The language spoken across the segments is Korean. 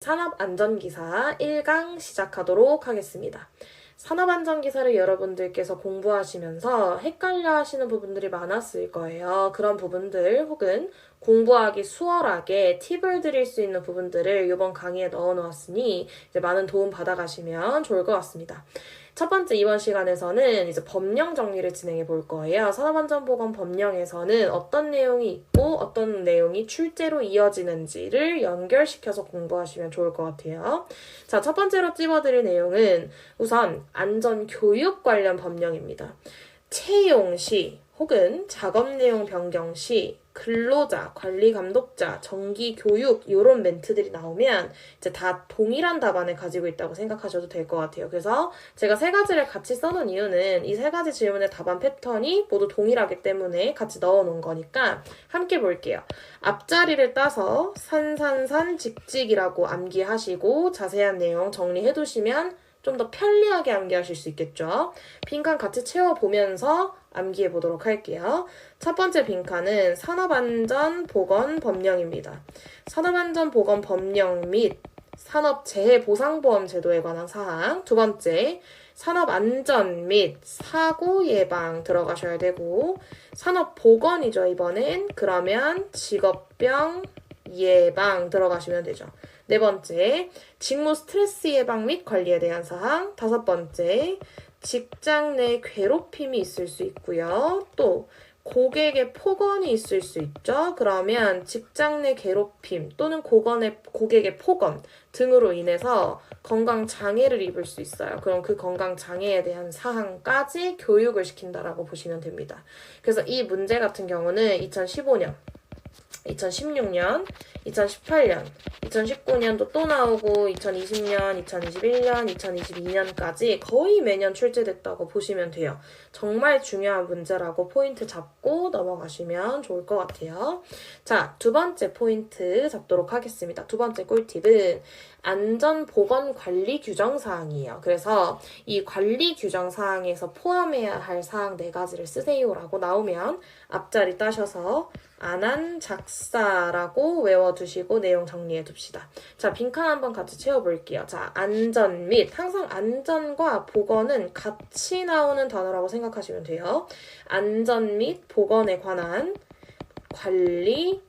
산업안전기사 1강 시작하도록 하겠습니다. 산업안전기사를 여러분들께서 공부하시면서 헷갈려 하시는 부분들이 많았을 거예요. 그런 부분들 혹은 공부하기 수월하게 팁을 드릴 수 있는 부분들을 이번 강의에 넣어 놓았으니 이제 많은 도움 받아가시면 좋을 것 같습니다. 첫 번째 이번 시간에서는 이제 법령 정리를 진행해 볼 거예요. 산업안전보건 법령에서는 어떤 내용이 있고 어떤 내용이 출제로 이어지는지를 연결시켜서 공부하시면 좋을 것 같아요. 자, 첫 번째로 찝어드릴 내용은 우선 안전교육 관련 법령입니다. 채용 시 혹은 작업 내용 변경 시 근로자, 관리 감독자, 정기 교육 이런 멘트들이 나오면 이제 다 동일한 답안을 가지고 있다고 생각하셔도 될 것 같아요. 그래서 제가 세 가지를 같이 써놓은 이유는 이 세 가지 질문의 답안 패턴이 모두 동일하기 때문에 같이 넣어놓은 거니까 함께 볼게요. 앞자리를 따서 산산산 직직이라고 암기하시고 자세한 내용 정리해두시면 좀 더 편리하게 암기하실 수 있겠죠. 빈칸 같이 채워보면서 암기해 보도록 할게요. 첫 번째 빈칸은 산업안전보건법령입니다. 산업안전보건법령 및 산업재해보상보험 제도에 관한 사항. 두 번째, 산업안전 및 사고 예방 들어가셔야 되고, 산업보건이죠, 이번엔. 그러면 직업병 예방 들어가시면 되죠. 네 번째, 직무 스트레스 예방 및 관리에 대한 사항. 다섯 번째, 직장 내 괴롭힘이 있을 수 있고요. 또 고객의 폭언이 있을 수 있죠. 그러면 직장 내 괴롭힘 또는 고객의 폭언 등으로 인해서 건강 장애를 입을 수 있어요. 그럼 그 건강 장애에 대한 사항까지 교육을 시킨다라고 보시면 됩니다. 그래서 이 문제 같은 경우는 2015년, 2016년, 2018년, 2019년도 또 나오고 2020년, 2021년, 2022년까지 거의 매년 출제됐다고 보시면 돼요. 정말 중요한 문제라고 포인트 잡고 넘어가시면 좋을 것 같아요. 자, 두 번째 포인트 잡도록 하겠습니다. 두 번째 꿀팁은 안전보건관리 규정사항이에요. 그래서 이 관리 규정사항에서 포함해야 할 사항 4가지를 쓰세요라고 나오면 앞자리 따셔서 안한 작사라고 외워두시고 내용 정리해 둡시다. 자, 빈칸 한번 같이 채워볼게요. 자, 안전 및 항상 안전과 보건은 같이 나오는 단어라고 생각하시면 돼요. 안전 및 보건에 관한 관리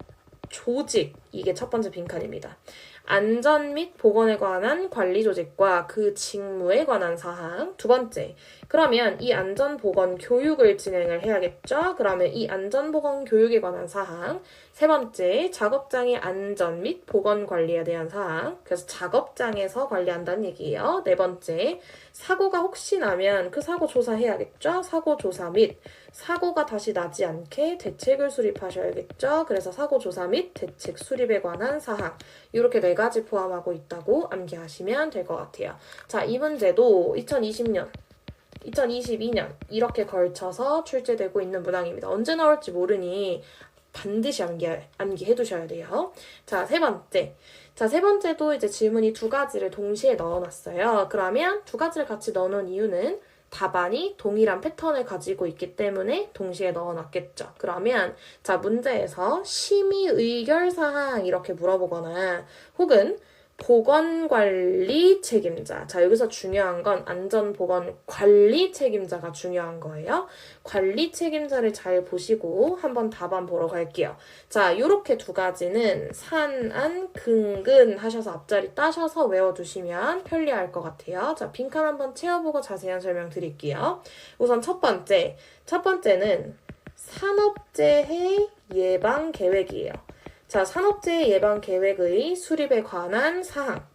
조직, 이게 첫 번째 빈칸입니다. 안전 및 보건에 관한 관리 조직과 그 직무에 관한 사항. 두 번째, 그러면 이 안전보건 교육을 진행을 해야겠죠? 그러면 이 안전보건 교육에 관한 사항. 세 번째, 작업장의 안전 및 보건 관리에 대한 사항. 그래서 작업장에서 관리한다는 얘기예요. 네 번째, 사고가 혹시 나면 그 사고 조사해야겠죠? 사고 조사 및 사고가 다시 나지 않게 대책을 수립하셔야겠죠? 그래서 사고 조사 및 대책 수립에 관한 사항. 이렇게 4가지 포함하고 있다고 암기하시면 될 것 같아요. 자, 이 문제도 2020년, 2022년 이렇게 걸쳐서 출제되고 있는 문항입니다. 언제 나올지 모르니 반드시 암기해 두셔야 돼요. 자, 세 번째. 자, 세 번째도 이제 질문이 2가지를 동시에 넣어놨어요. 그러면 2가지를 같이 넣어놓은 이유는 답안이 동일한 패턴을 가지고 있기 때문에 동시에 넣어놨겠죠. 그러면 자, 문제에서 심의 의결 사항 이렇게 물어보거나 혹은 보건관리 책임자. 자, 여기서 중요한 건 안전보건관리 책임자가 중요한 거예요. 관리 책임자를 잘 보시고 한번 답안 보러 갈게요. 자, 요렇게 2가지는 산, 안, 근근 하셔서 앞자리 따셔서 외워두시면 편리할 것 같아요. 자, 빈칸 한번 채워보고 자세한 설명 드릴게요. 우선 첫 번째는 산업재해 예방 계획이에요. 자, 산업재해 예방 계획의 수립에 관한 사항.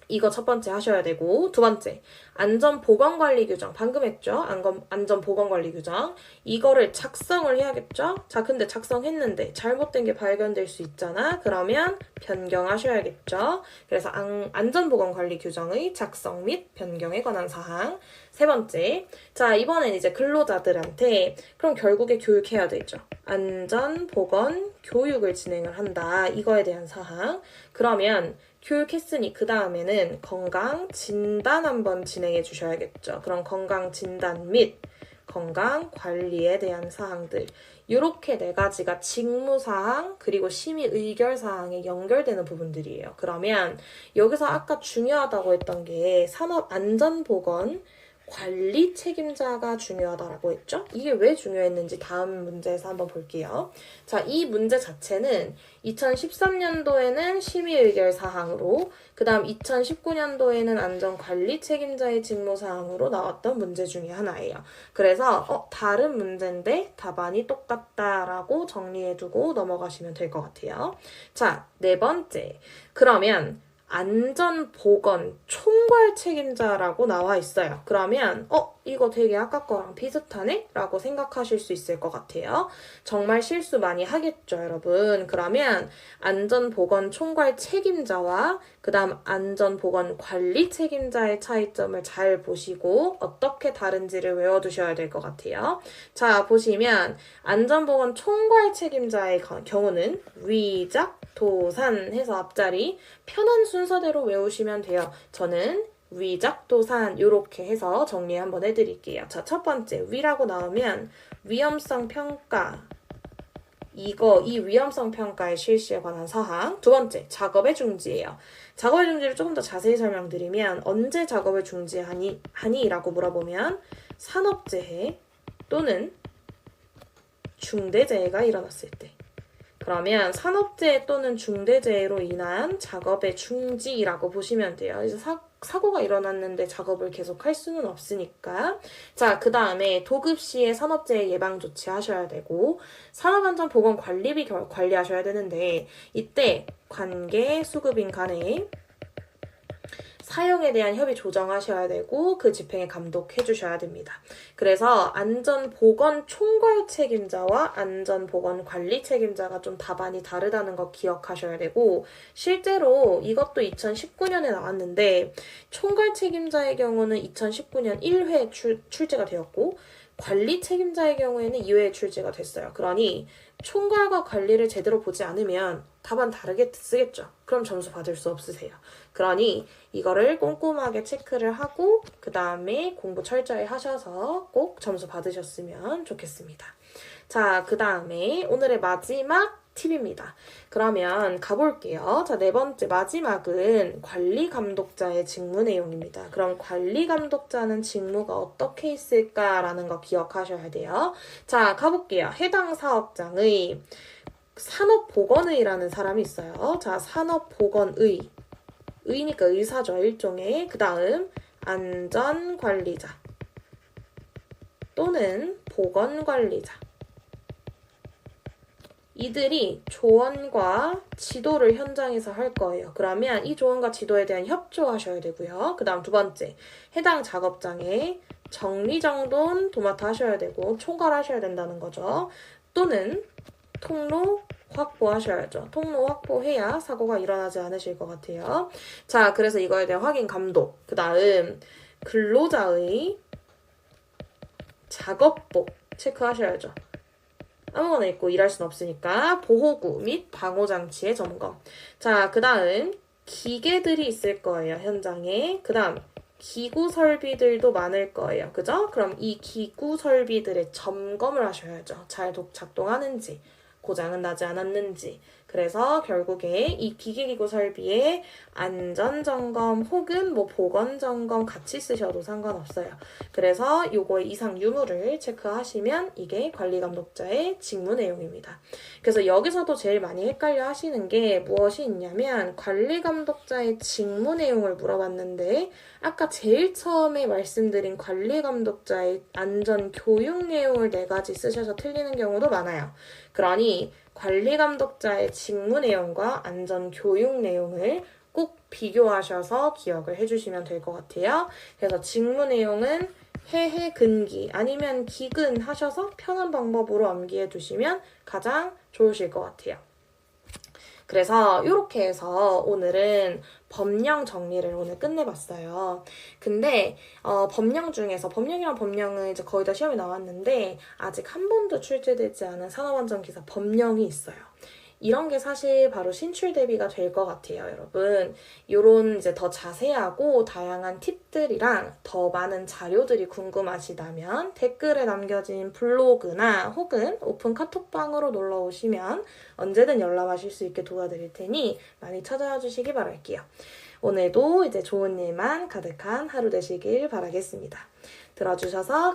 이거 첫 번째 하셔야 되고, 두 번째, 안전보건관리 규정. 방금 했죠? 안전보건관리 규정. 이거를 작성을 해야겠죠? 자, 근데 작성했는데 잘못된 게 발견될 수 있잖아? 그러면 변경하셔야겠죠? 그래서 안전보건관리 규정의 작성 및 변경에 관한 사항. 세 번째, 자, 이번엔 이제 근로자들한테 그럼 결국에 교육해야 되죠. 안전보건 교육을 진행을 한다. 이거에 대한 사항. 그러면 교육했으니 그 다음에는 건강 진단 한번 진행해 주셔야겠죠. 그럼 건강 진단 및 건강 관리에 대한 사항들. 이렇게 네 가지가 직무사항 그리고 심의 의결사항에 연결되는 부분들이에요. 그러면 여기서 아까 중요하다고 했던 게 산업안전보건 관리 책임자가 중요하다라고 했죠? 이게 왜 중요했는지 다음 문제에서 한번 볼게요. 자, 이 문제 자체는 2013년도에는 심의의결사항으로 그 다음 2019년도에는 안전관리 책임자의 직무사항으로 나왔던 문제 중에 하나예요. 그래서 다른 문제인데 답안이 똑같다라고 정리해두고 넘어가시면 될 것 같아요. 자, 네 번째. 그러면 안전보건 총괄 책임자라고 나와 있어요. 그러면 이거 되게 아까 거랑 비슷하네? 라고 생각하실 수 있을 것 같아요. 정말 실수 많이 하겠죠, 여러분. 그러면 안전보건 총괄 책임자와 그 다음 안전보건 관리 책임자의 차이점을 잘 보시고 어떻게 다른지를 외워두셔야 될 것 같아요. 자, 보시면 안전보건 총괄 책임자의 경우는 위작, 도산 해서 앞자리 편한 순서대로 외우시면 돼요. 저는 위작, 도산 이렇게 해서 정리 한번 해드릴게요. 자, 첫 번째 위라고 나오면 위험성 평가 이 위험성 평가의 실시에 관한 사항. 두 번째, 작업의 중지예요. 작업의 중지를 조금 더 자세히 설명드리면 언제 작업을 중지하니? 라고 물어보면 산업재해 또는 중대재해가 일어났을 때. 그러면 산업재해 또는 중대재해로 인한 작업의 중지라고 보시면 돼요. 이제 사고가 일어났는데 작업을 계속 할 수는 없으니까. 자, 그 다음에 도급 시에 산업재해 예방 조치 하셔야 되고 산업안전보건관리비 관리하셔야 되는데 이때 관계 수급인 간에 사용에 대한 협의 조정하셔야 되고 그 집행에 감독해 주셔야 됩니다. 그래서 안전보건 총괄 책임자와 안전보건 관리 책임자가 좀 답안이 다르다는 거 기억하셔야 되고 실제로 이것도 2019년에 나왔는데 총괄 책임자의 경우는 2019년 1회 출제가 되었고 관리 책임자의 경우에는 2회 출제가 됐어요. 그러니 총괄과 관리를 제대로 보지 않으면 답안 다르게 쓰겠죠. 그럼 점수 받을 수 없으세요. 그러니 이거를 꼼꼼하게 체크를 하고 그 다음에 공부 철저히 하셔서 꼭 점수 받으셨으면 좋겠습니다. 자, 그 다음에 오늘의 마지막 팁입니다. 그러면 가볼게요. 자, 네 번째 마지막은 관리감독자의 직무 내용입니다. 그럼 관리감독자는 직무가 어떻게 있을까라는 거 기억하셔야 돼요. 자, 가볼게요. 해당 사업장의 산업보건의라는 사람이 있어요. 자, 산업보건의. 의니까 의사죠, 일종의. 그 다음 안전관리자 또는 보건관리자. 이들이 조언과 지도를 현장에서 할 거예요. 그러면 이 조언과 지도에 대한 협조하셔야 되고요. 그 다음 두 번째, 해당 작업장에 정리정돈 도맡아 하셔야 되고 총괄하셔야 된다는 거죠. 또는 통로 확보하셔야죠. 통로 확보해야 사고가 일어나지 않으실 것 같아요. 자, 그래서 이거에 대한 확인 감독. 그 다음 근로자의 작업복 체크하셔야죠. 아무거나 입고 일할 순 없으니까 보호구 및 방호장치의 점검. 자, 그 다음 기계들이 있을 거예요, 현장에. 그 다음 기구 설비들도 많을 거예요. 그죠? 그럼 이 기구 설비들의 점검을 하셔야죠. 잘 작동하는지, 고장은 나지 않았는지. 그래서 결국에 이 기계기구 설비의 안전점검 혹은 보건점검 같이 쓰셔도 상관없어요. 그래서 요거의 이상 유무를 체크하시면 이게 관리감독자의 직무 내용입니다. 그래서 여기서도 제일 많이 헷갈려 하시는 게 무엇이 있냐면 관리감독자의 직무 내용을 물어봤는데 아까 제일 처음에 말씀드린 관리감독자의 안전교육 내용을 4가지 쓰셔서 틀리는 경우도 많아요. 그러니 관리감독자의 직무 내용과 안전교육 내용을 꼭 비교하셔서 기억을 해주시면 될 것 같아요. 그래서 직무 내용은 해해 근기 아니면 기근 하셔서 편한 방법으로 암기해 두시면 가장 좋으실 것 같아요. 그래서 이렇게 해서 오늘은 법령 정리를 오늘 끝내봤어요. 근데 법령 중에서 법령이랑 법령은 이제 거의 다 시험에 나왔는데 아직 한 번도 출제되지 않은 산업안전기사 법령이 있어요. 이런 게 사실 바로 신출 대비가 될 것 같아요, 여러분. 요런 이제 더 자세하고 다양한 팁들이랑 더 많은 자료들이 궁금하시다면 댓글에 남겨진 블로그나 혹은 오픈 카톡방으로 놀러 오시면 언제든 연락하실 수 있게 도와드릴 테니 많이 찾아와 주시기 바랄게요. 오늘도 이제 좋은 일만 가득한 하루 되시길 바라겠습니다. 들어주셔서